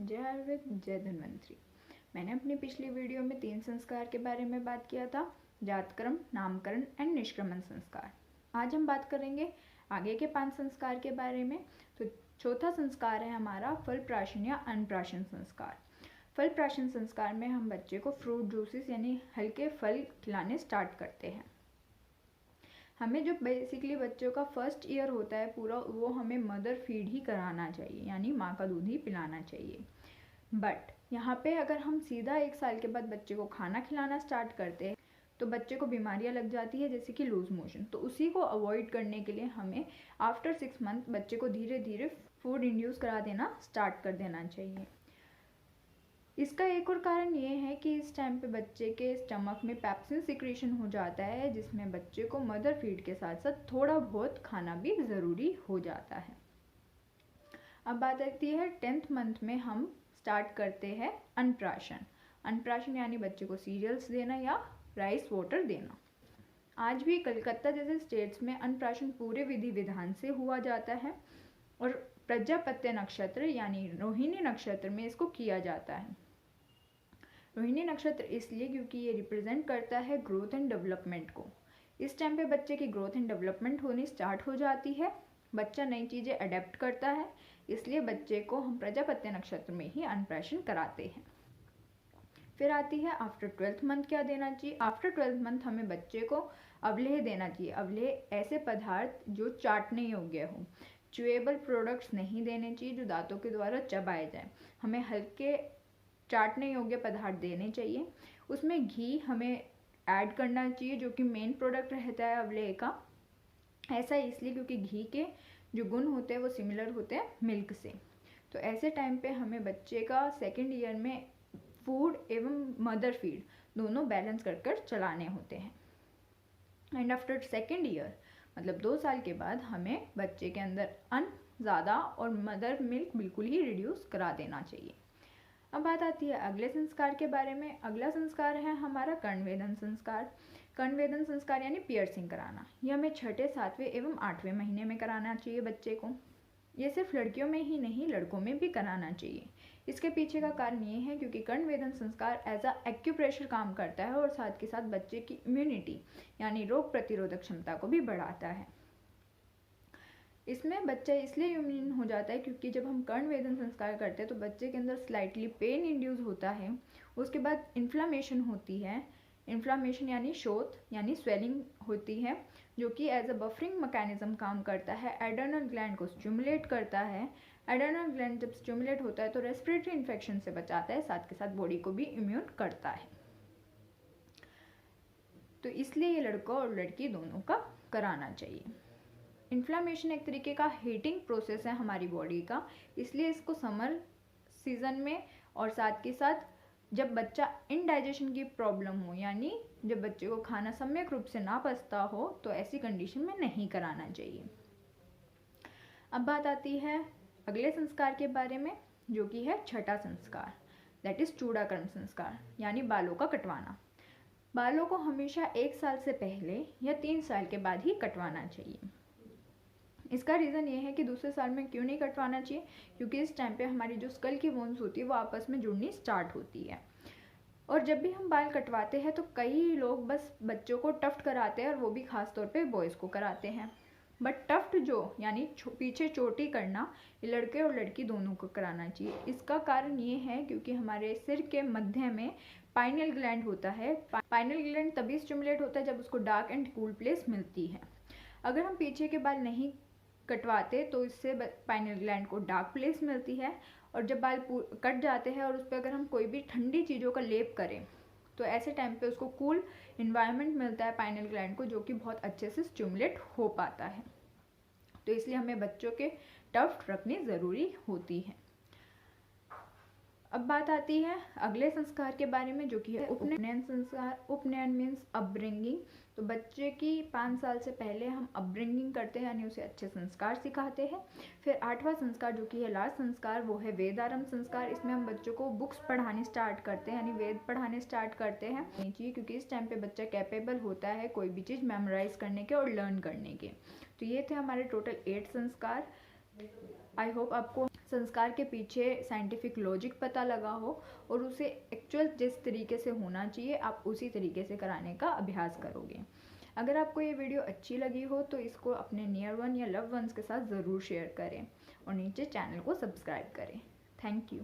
जय आयुर्वेद जय धन्वंतरी। मैंने अपनी पिछली वीडियो में 3 संस्कार के बारे में बात किया था, जातकर्म, नामकरण एंड निष्क्रमण संस्कार। आज हम बात करेंगे आगे के 5 संस्कार के बारे में। तो चौथा संस्कार है हमारा फल प्राशन या अन्नप्राशन संस्कार। फल प्राशन संस्कार में हम बच्चे को फ्रूट जूसेस यानी हल्के फल खिलाने स्टार्ट करते हैं। हमें जो बेसिकली बच्चों का फर्स्ट ईयर होता है पूरा, वो हमें मदर फीड ही कराना चाहिए, यानी माँ का दूध ही पिलाना चाहिए। बट यहाँ पे अगर हम सीधा 1 साल के बाद बच्चे को खाना खिलाना स्टार्ट करते हैं तो बच्चे को बीमारियाँ लग जाती है, जैसे कि लूज मोशन। तो उसी को अवॉइड करने के लिए हमें आफ्टर 6 मंथ बच्चे को धीरे धीरे फूड इंड्यूस करा देना स्टार्ट कर देना चाहिए। इसका एक और कारण ये है कि इस टाइम पे बच्चे के स्टमक में पेप्सिन सिक्रीशन हो जाता है, जिसमें बच्चे को मदर फीड के साथ साथ थोड़ा बहुत खाना भी ज़रूरी हो जाता है। अब बात आती है 10th मंथ में हम स्टार्ट करते हैं अन्नप्राशन। अन्नप्राशन यानी बच्चे को सीरियल्स देना या राइस वाटर देना। आज भी कलकत्ता जैसे स्टेट्स में अन्नप्राशन पूरे विधि विधान से हुआ जाता है और प्रजापत्य नक्षत्र यानी रोहिणी नक्षत्र में इसको किया जाता है। रोहिणी नक्षत्र इसलिए क्योंकि ये रिप्रेजेंट करता है ग्रोथ एंड डेवलपमेंट को। इस टाइम पे बच्चे की ग्रोथ एंड डेवलपमेंट होनी स्टार्ट हो जाती है, बच्चा नई चीज़ें अडेप्ट करता है, इसलिए बच्चे को हम प्रजापत्य नक्षत्र में ही अन्नप्राशन कराते हैं। फिर आती है आफ्टर 12th मंथ क्या देना चाहिए। आफ्टर 12th मंथ हमें बच्चे को अवलेह देना चाहिए। अवलेह ऐसे पदार्थ जो चाटने योग्य हो, च्यूएबल प्रोडक्ट्स नहीं देने चाहिए जो दांतों के द्वारा चबाए जाए। हमें हल्के चाटने योग्य पदार्थ देने चाहिए। उसमें घी हमें ऐड करना चाहिए जो कि मेन प्रोडक्ट रहता है अवलेह का। ऐसा इसलिए क्योंकि घी के जो गुण होते हैं वो सिमिलर होते हैं मिल्क से। तो ऐसे टाइम पे हमें बच्चे का 2nd ईयर में फूड एवं मदर फीड दोनों बैलेंस कर कर चलाने होते हैं। एंड आफ्टर 2nd ईयर मतलब 2 साल के बाद हमें बच्चे के अंदर अन्न ज़्यादा और मदर मिल्क बिल्कुल ही रिड्यूस करा देना चाहिए। अब बात आती है अगले संस्कार के बारे में। अगला संस्कार है हमारा कर्णवेधन संस्कार। कर्णवेधन संस्कार यानी पियर्सिंग कराना। यह हमें 6ठे, 7वें एवं 8वें महीने में कराना चाहिए बच्चे को। ये सिर्फ लड़कियों में ही नहीं लड़कों में भी कराना चाहिए। इसके पीछे का कारण ये है क्योंकि कर्णवेधन संस्कार एज अ एक्यूप्रेशर काम करता है और साथ के साथ बच्चे की इम्यूनिटी यानी रोग प्रतिरोधक क्षमता को भी बढ़ाता है। इसमें बच्चा इसलिए इम्यून हो जाता है क्योंकि जब हम कर्णवेधन संस्कार करते हैं तो बच्चे के अंदर स्लाइटली पेन इंड्यूस होता है। उसके बाद इन्फ्लामेशन होती है। इन्फ्लामेशन यानी शोथ यानी स्वेलिंग होती है, जो कि एज अ बफरिंग मैकेनिज्म काम करता है। एड्रेनल ग्लैंड को स्टिमुलेट करता है। एड्रेनल ग्लैंड जब स्टिमुलेट होता है तो रेस्पिरेटरी इन्फेक्शन से बचाता है, साथ के साथ बॉडी को भी इम्यून करता है। तो इसलिए ये लड़का और लड़की दोनों का कराना चाहिए। इन्फ्लामेशन एक तरीके का हीटिंग प्रोसेस है हमारी बॉडी का, इसलिए इसको समर सीजन में और साथ के साथ जब बच्चा इनडाइजेशन की प्रॉब्लम हो, यानी जब बच्चे को खाना सम्यक रूप से ना पचता हो, तो ऐसी कंडीशन में नहीं कराना चाहिए। अब बात आती है अगले संस्कार के बारे में, जो कि है 6ठा संस्कार, दैट इज चूड़ाकर्म संस्कार यानी बालों का कटवाना। बालों को हमेशा 1 साल से पहले या 3 साल के बाद ही कटवाना चाहिए। इसका रीज़न ये है कि दूसरे साल में क्यों नहीं कटवाना चाहिए, क्योंकि इस टाइम पे हमारी जो स्कल की बोन्स होती है वो आपस में जुड़नी स्टार्ट होती है। और जब भी हम बाल कटवाते हैं तो कई लोग बस बच्चों को टफ्ट कराते हैं, और वो भी खास तौर पे बॉयज़ को कराते हैं। बट टफ्ट जो यानी पीछे चोटी करना, ये लड़के और लड़की दोनों को कराना चाहिए। इसका कारण ये है क्योंकि हमारे सिर के मध्य में पाइनियल ग्लैंड होता है। पाइनियल ग्लैंड तभी स्टिमुलेट होता है जब उसको डार्क एंड कूल प्लेस मिलती है। अगर हम पीछे के बाल नहीं कटवाते तो इससे पाइनियल ग्लैंड को डार्क प्लेस मिलती है, और जब बाल कट जाते हैं और उस पर अगर हम कोई भी ठंडी चीज़ों का लेप करें तो ऐसे टाइम पे उसको कूल इन्वायरमेंट मिलता है पाइनियल ग्लैंड को, जो कि बहुत अच्छे से स्टिमुलेट हो पाता है। तो इसलिए हमें बच्चों के टफ्ट रखनी ज़रूरी होती है। अब बात आती है अगले संस्कार के बारे में, जो कि है उपनयन संस्कार। उपनयन मीन्स अपब्रिंगिंग। तो बच्चे की 5 साल से पहले हम अपब्रिंगिंग करते हैं, यानी उसे अच्छे संस्कार सिखाते हैं। फिर 8वां संस्कार, जो कि है लास्ट संस्कार, वो है वेदारंभ संस्कार। इसमें हम बच्चों को बुक्स पढ़ानी स्टार्ट करते हैं, यानी वेद पढ़ाने स्टार्ट करते हैं। क्योंकि इस टाइम पे बच्चा कैपेबल होता है कोई भी चीज़ मेमोराइज करने के और लर्न करने के। तो ये थे हमारे टोटल 8 संस्कार। आई होप आपको संस्कार के पीछे साइंटिफिक लॉजिक पता लगा हो और उसे एक्चुअल जिस तरीके से होना चाहिए आप उसी तरीके से कराने का अभ्यास करोगे। अगर आपको ये वीडियो अच्छी लगी हो तो इसको अपने नियर वन या लव वंस के साथ ज़रूर शेयर करें और नीचे चैनल को सब्सक्राइब करें। Thank you.